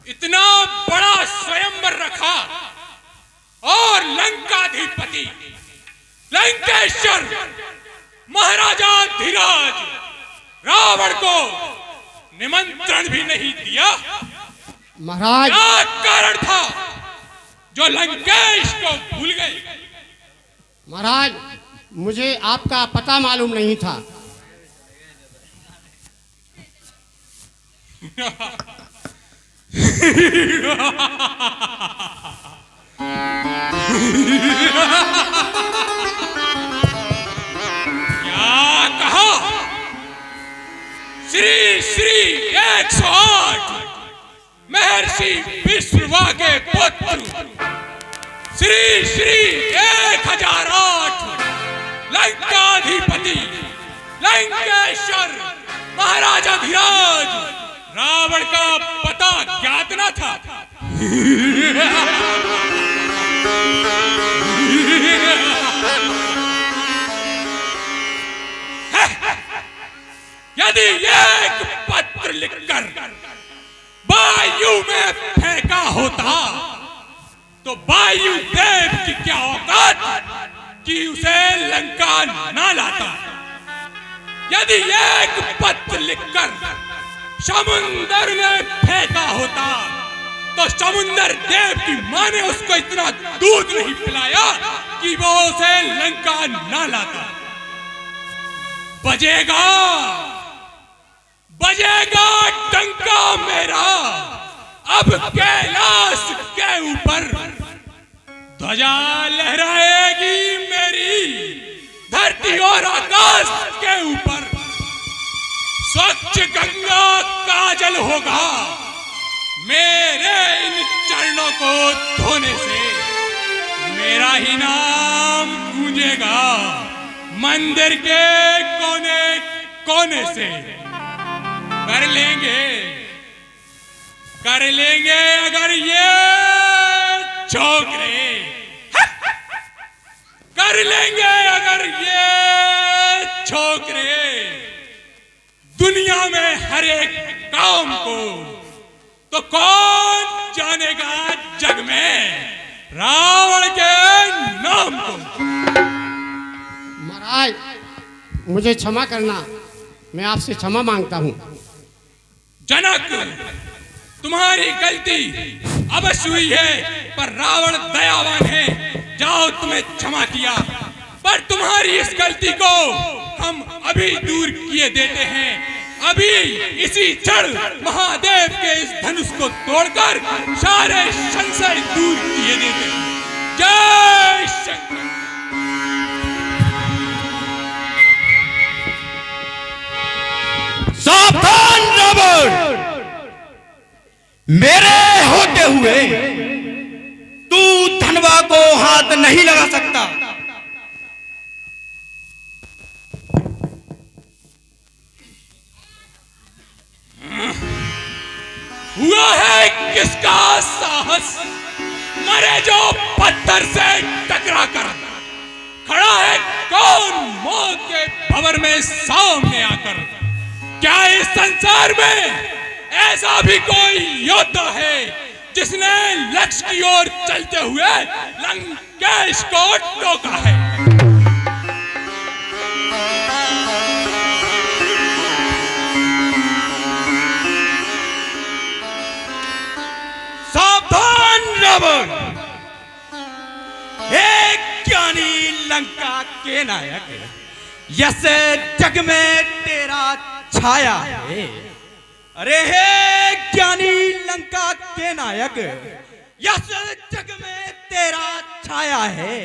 इतना बड़ा स्वयंवर रखा और लंकाधिपति लंकेश्वर महाराजा धीराज रावण को निमंत्रण भी नहीं दिया। महाराज, क्या कारण था जो लंकेश को भूल गए? महाराज, मुझे आपका पता मालूम नहीं था। क्या कहा? श्री श्री 108 महर्षि विश्रवा के पुत्र श्री श्री 1008 लंकाधिपति लंकेश्वर महाराजा धीराज रावण का पता ज्ञात न था। यदि एक पत्र लिखकर वायु में फेंका होता तो वायु देव की क्या औकात कि उसे लंका ना लाता। यदि एक पत्र लिखकर समुंदर में फेंका होता तो समुंदर देव की मां ने उसको इतना दूध नहीं पिलाया कि वो उसे लंका ना लाता। बजेगा बजेगा डंका मेरा अब कैलाश के ऊपर, ध्वजा लहराएगी मेरी धरती और आकाश के ऊपर। स्वच्छ गंगा का जल होगा मेरे इन चरणों को धोने से, मेरा ही नाम गूंजेगा मंदिर के कोने कोने से। कर लेंगे अगर ये छोकरे, कर लेंगे अगर ये छोकरे दुनिया में हर एक काम को, तो कौन जानेगा जग में रावण के नाम को। महाराज, मुझे क्षमा करना, मैं आपसे क्षमा मांगता हूँ। जनक, तुम्हारी गलती अवश्य हुई है, पर रावण दयावान है, जाओ तुम्हें क्षमा किया। पर तुम्हारी इस गलती को हम अभी दूर किए देते हैं। अभी इसी क्षण महादेव के इस धनुष को तोड़कर सारे संशय दूर किए देते हैं। जय शंकर। सावधान रावण, मेरे होते हुए तू धनवा को हाथ नहीं लगा सकता। हुआ है किसका साहस, मरे जो पत्थर से टकरा कर। खड़ा है कौन मौत के भंवर में सामने आकर। क्या इस संसार में ऐसा भी कोई योद्धा है जिसने लक्ष्य की ओर चलते हुए लंकेश को टोका है? सावधान रावण, एक ज्ञानी लंका के नायक, यस जग में तेरा छाया है। अरे हे ज्ञानी लंका के नायक, यस जग में तेरा छाया है।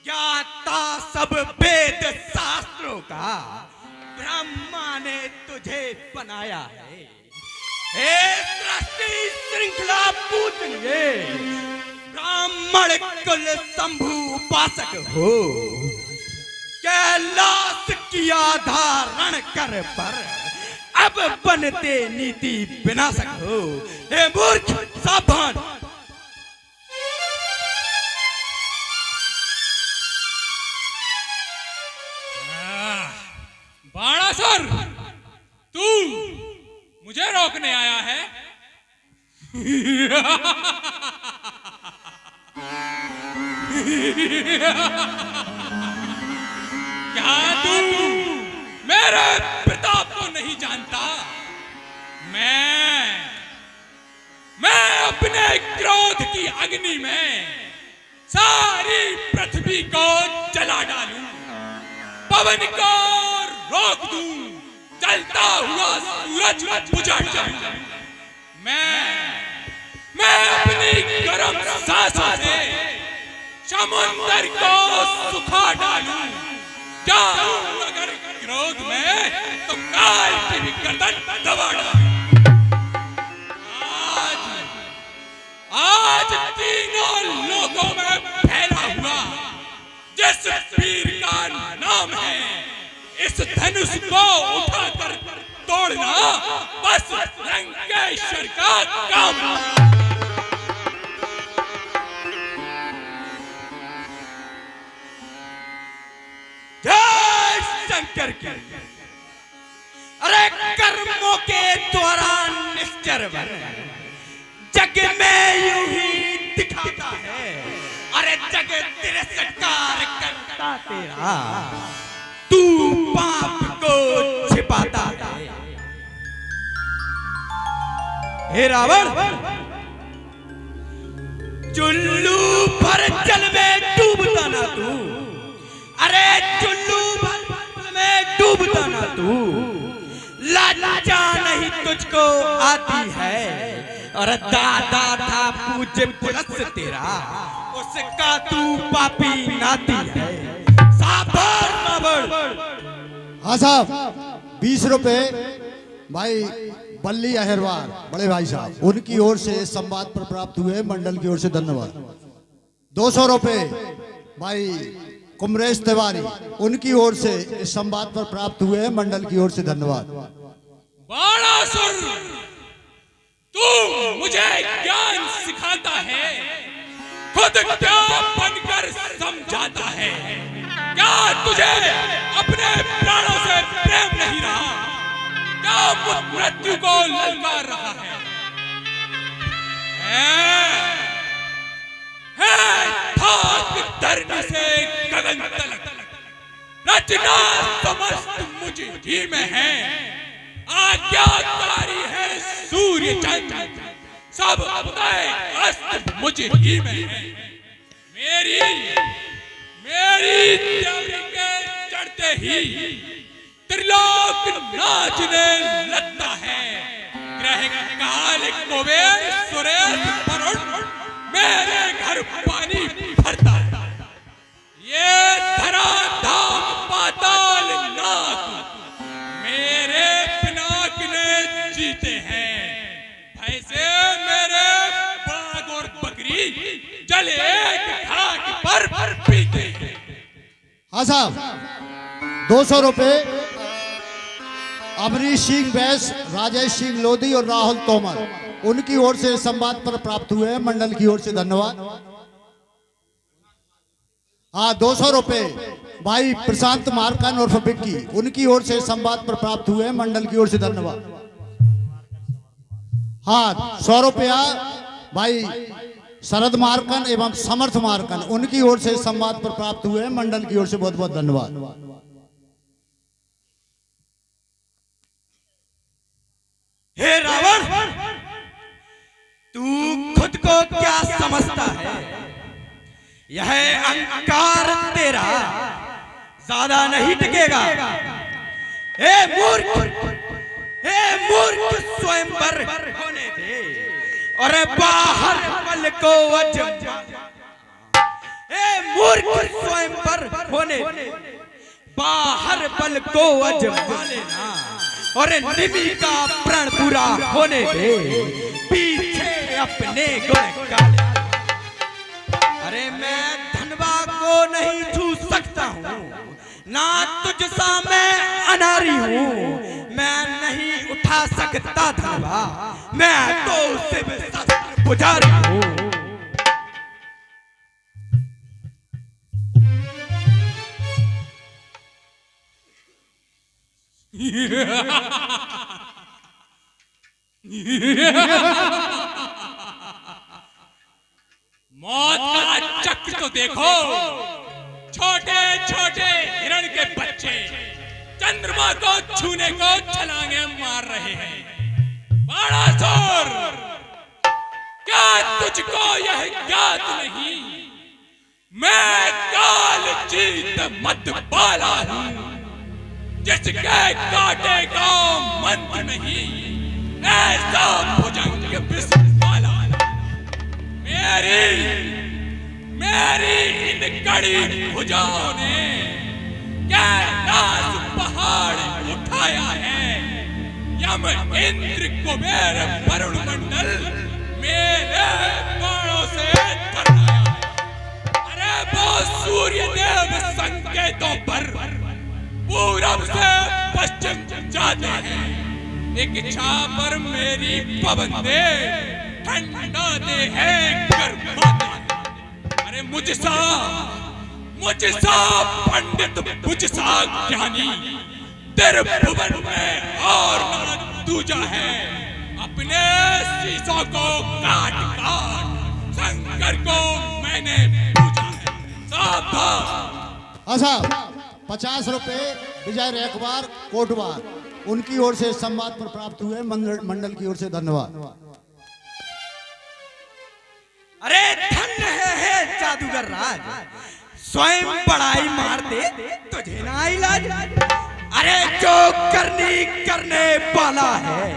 ज्ञाता सब वेद शास्त्रों का ब्रह्मा ने तुझे बनाया है। हे सृष्टि श्रृंखला पूजनीय ब्राह्मण कुल शंभु उपासक हो। कैलाश किया धारण कर पर अब बनते नीति विनाशक हो। हे मूर्ख, सावधान। बाणासुर, तू मुझे रोकने आया है? क्या तू मेरे प्रताप को नहीं जानता? मैं अपने क्रोध की अग्नि में सारी पृथ्वी को जला डालूं, पवन को रोक दूं, जलता हुआ सूरज बुझा जाऊं। मैं अपनी गर्म सांसों से समुद्र को सुखा डालूं। जाऊं अगर क्रोध में तो काल की भी गर्दन दबा डालूं। आज तीनों लोगों में फैला हुआ जिस वीर का नाम है, इस धनुष को उठाकर तोड़ना बस लंकेश्वर का काम। जय शंकर की। अरे कर्मों के द्वारा निश्चर बन जग में यूं ही दिखाता है। अरे जग तेरे सत्कार करता तेरा, तू पाप को छिपाता है। हे रावण, चुल्लू भर जल में डूबता ना तू। अरे चुल्लू भर जल में डूबता ना तू। लाजा नहीं तुझको आती है। और दादा था पूज्य पुरस तेरा, उसका तू पापी नाती है। सावधान रावण। हाँ साहब, 20 रुपए भाई बल्ली अहिरवार बड़े भाई साहब, उनकी ओर से संवाद पर प्राप्त हुए, मंडल की ओर से धन्यवाद। 200 रुपए भाई कुमरेश तिवारी, उनकी ओर से इस संवाद पर प्राप्त हुए, मंडल की ओर से धन्यवाद। बाणासुर, तू मुझे ज्ञान सिखाता है, खुद क्या बनकर समझाता है? क्या तुझे अपने प्राणों से प्रेम नहीं रहा? क्या मृत्यु को ललकार रहा है थाक धरनी से गगन तलक, रचना समस्त मुझ ही में है। आज्ञाकारी है सूर्य चंद्र, सब उदय अस्त मुझ ही में है। मेरी त्योरी के चढ़ते ही त्रिलोक नाचने लगता है। ग्रह काल कुबेर सुरेश वरुण मेरे घर पानी भरता है। ये धरा धाम पाताल नाक मेरे पिनाक ने जीते हैं। भैंसे मेरे बाग और बकरी जल एक घाट पर पीते हैं। हाँ साहब, 200 रुपए अमरीश सिंह बैस, राजेश सिंह लोधी और राहुल तोमर, उनकी ओर से संवाद पर प्राप्त हुए, मंडल की ओर से धन्यवाद। हाँ, 200 रुपए भाई प्रशांत मारकन और विक्की, उनकी ओर से संवाद पर प्राप्त हुए, मंडल की ओर से धन्यवाद। हाँ, 100 रुपया भाई शरद मारकन एवं समर्थ मारकन, उनकी ओर से संवाद पर प्राप्त हुए, मंडल की ओर से बहुत बहुत धन्यवाद। हे रावण, तू खुद को क्या समझता है? यह अहंकार तेरा ज्यादा नहीं टिकेगा। हे मूर्ख, स्वयंवर होने दे और बाहर बल को अजमा। हे मूर्ख, स्वयंवर होने दे, बाहर बल को अजमा लेना और निमि का प्रण पूरा होने दे, पीछे अपने गुण का। अरे मैं धनवा को नहीं छू सकता हूँ, ना तुझसा मैं अनारी हूँ। मैं नहीं उठा सकता धनवा, मैं तो शिव शस्त्र पुजारी हूँ। मौत का चक्र तो देखो, छोटे छोटे हिरण के बच्चे चंद्रमा को छूने को छलांगे मार रहे हैं। बाणासुर, क्या तुझको यह ज्ञात नहीं, मैं काल जीत मत बाला हूं, जिसके काटे का मंत्र नहीं, ऐसा भुजंग विष वाला। मेरी इन कड़ी भुजाओं ने कैलाश पहाड़ उठाया है। यम इंद्र कुबेर वरुण मंडल मेरे बाणों से थर्राया। अरे वो सूर्य देव संकेतों पर पूरब से पश्चिम जाते हैं। एक इच्छा पर मेरी पाबंदे ठंडाते हैं गर्माते। अरे मुझसा पंडित, मुझसा ज्ञानी त्रिभुवन में और न दूजा है। अपने शीशों को काट काट शंकर को मैंने पूजा है। सावधान। अच्छा, 50 रुपए विजय रेखवार कोटवार उनकी ओर से संवाद पर प्राप्त हुए, मंडल की ओर से धन्यवाद। अरे धन्य है जादूगर राज, स्वयं बड़ाई मार दे तुझे ना इलाज। अरे जो करने वाला है,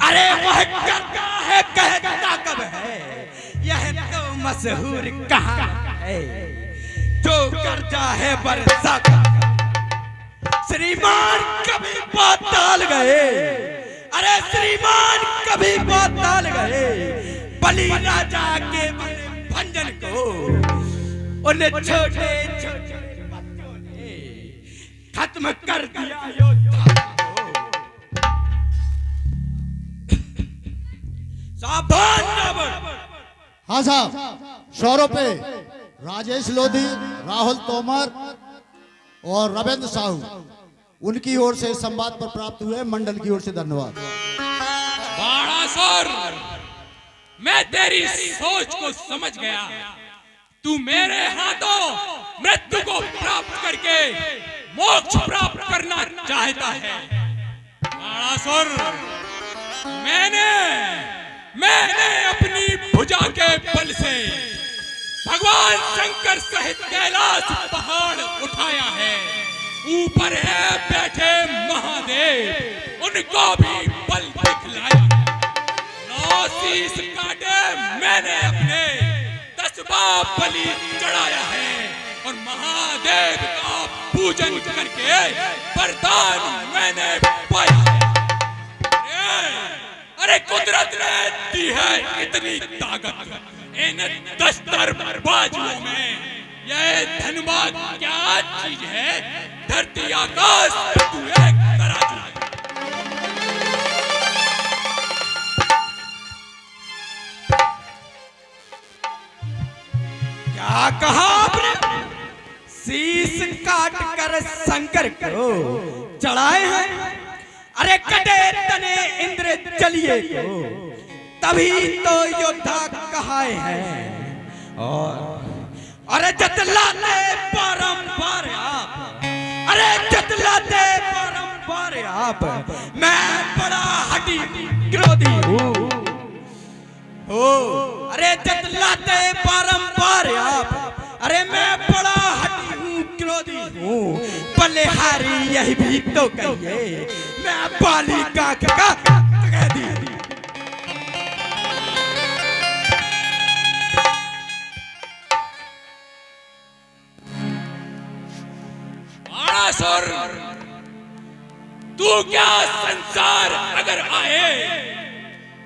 अरे वह करता है, कहता कब है, यह तो मशहूर कहानी है। जो कर्जा है बरसा का, श्रीमान कभी पाताल गए, अरे श्रीमान कभी पाताल गए। बलि राजा के भंजन को उन्हें छोटे छोटे बच्चों ने खत्म कर दिया योद्धा को। सावधान रावण। हाँ साहब, 100 रुपए राजेश लोधी, राहुल तोमर और रविंद्र साहू उनकी ओर से संवाद पर प्राप्त हुए, मंडल की ओर से धन्यवाद। बाणासुर, मैं तेरी सोच को समझ गया। तू मेरे हाथों मृत्यु को प्राप्त करके मोक्ष प्राप्त करना चाहता है। बाणासुर, मैंने अपनी भुजा के बल से भगवान शंकर सहित कैलाश पहाड़ उठाया है। ऊपर है बैठे महादेव, उनको भी बल दिखलाया। 9 शीश काटे मैंने अपने, 10 बलि चढ़ाया है और महादेव का पूजन करके वरदान मैंने पाया है। अरे कुदरत ने दी है इतनी ताकत इन 10 बाजुओं में। यह धनबाद क्या चीज है, धरती आकाश तू एक तराजू। क्या कहा आपने? शीश काट कर शंकर को चढ़ाए हैं। अरे कटे तने इंद्र चलिए को, तभी तो योद्धा कहाए हैं। और अरे जतलाते बारंबार आप, अरे जतलाते बारंबार आप, मैं बड़ा हठी क्रोधी हूँ। अरे जतलाते बारंबार आप, अरे मैं बड़ा हठी हूँ, क्रोधी हूँ। बलिहारी यही भी तो कहिए, मैं बाली का कह दी। बाणासुर, तू क्या संसार अगर आए,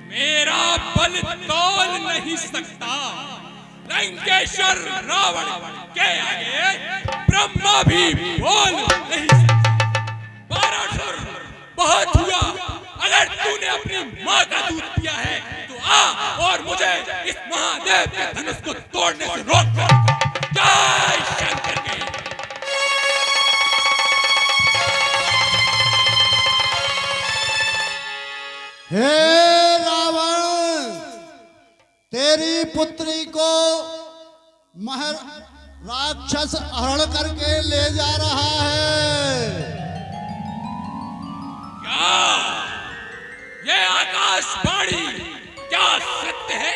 मेरा बल तोल नहीं सकता। लंकेश्वर रावण के आगे ब्रह्मा भी बोल नहीं सकता। बाणासुर, बहुत हुआ। अगर तूने अपनी माँ का दूध पिया है तो आ और मुझे इस महादेव के धनुष को तोड़ने से रोक। जय शंकर के। हे रावण, तेरी पुत्री को महर राक्षस हरण करके ले जा रहा है। क्या ये आकाशवाणी क्या सत्य है?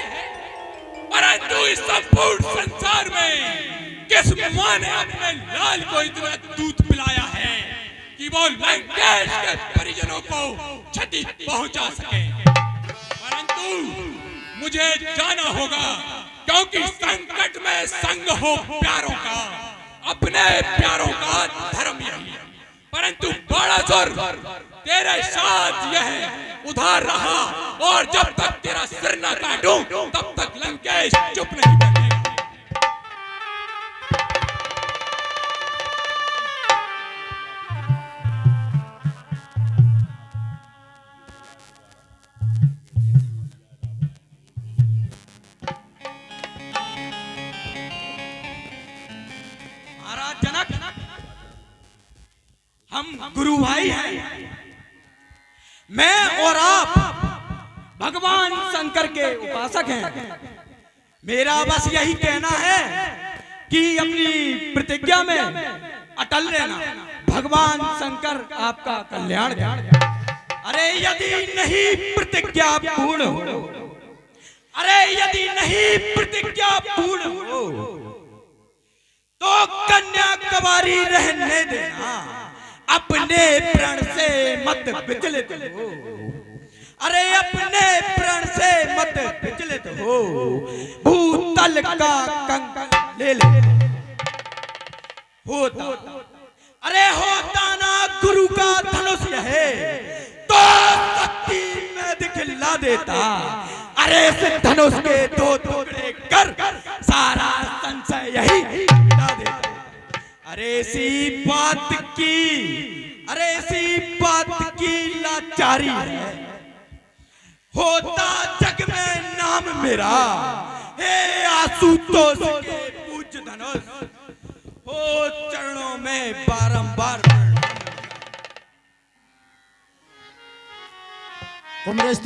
परंतु इस संपूर्ण संसार में किस मां ने अपने लाल को इतना दूध पिलाया है कि वो लंकेश के परिजनों को क्षति पहुंचा सके? परंतु मुझे जाना होगा, क्योंकि संकट में संग हो प्यारों का, अपने प्यारों का धर्म यही है। परंतु बाणासुर तेरे साथ यह उधार रहा, और जब तक तेरा सिर न काटूं तब तक लंकेश चुप नहीं बैठेगा। महाराज जनक, हम गुरु भाई हैं। मैं और आप भगवान शंकर के उपासक हैं। मेरा बस यही कहना है कि अपनी प्रतिज्ञा में अटल रहना। भगवान शंकर आपका कल्याण करें। अरे यदि नहीं प्रतिज्ञा पूर्ण हो, अरे यदि नहीं प्रतिज्ञा पूर्ण हो, तो कन्या कुमारी रहने देना, अपने प्रण से मत विचलित हो। अरे अपने प्रण से मत विचलित हो। भूतल का कंकण ले ले होता, अरे होता ना गुरु का धनुष है तो शक्ति में दिखला देता। अरे इस धनुष के दो टुकड़े कर सारा संशय यही मिटा देता। अरे इसी बात की लाचारी है, होता जग में नाम मेरा, हे आशुतोष के पूज्य धनुष, हो चरणों में बारंबार कुमरेश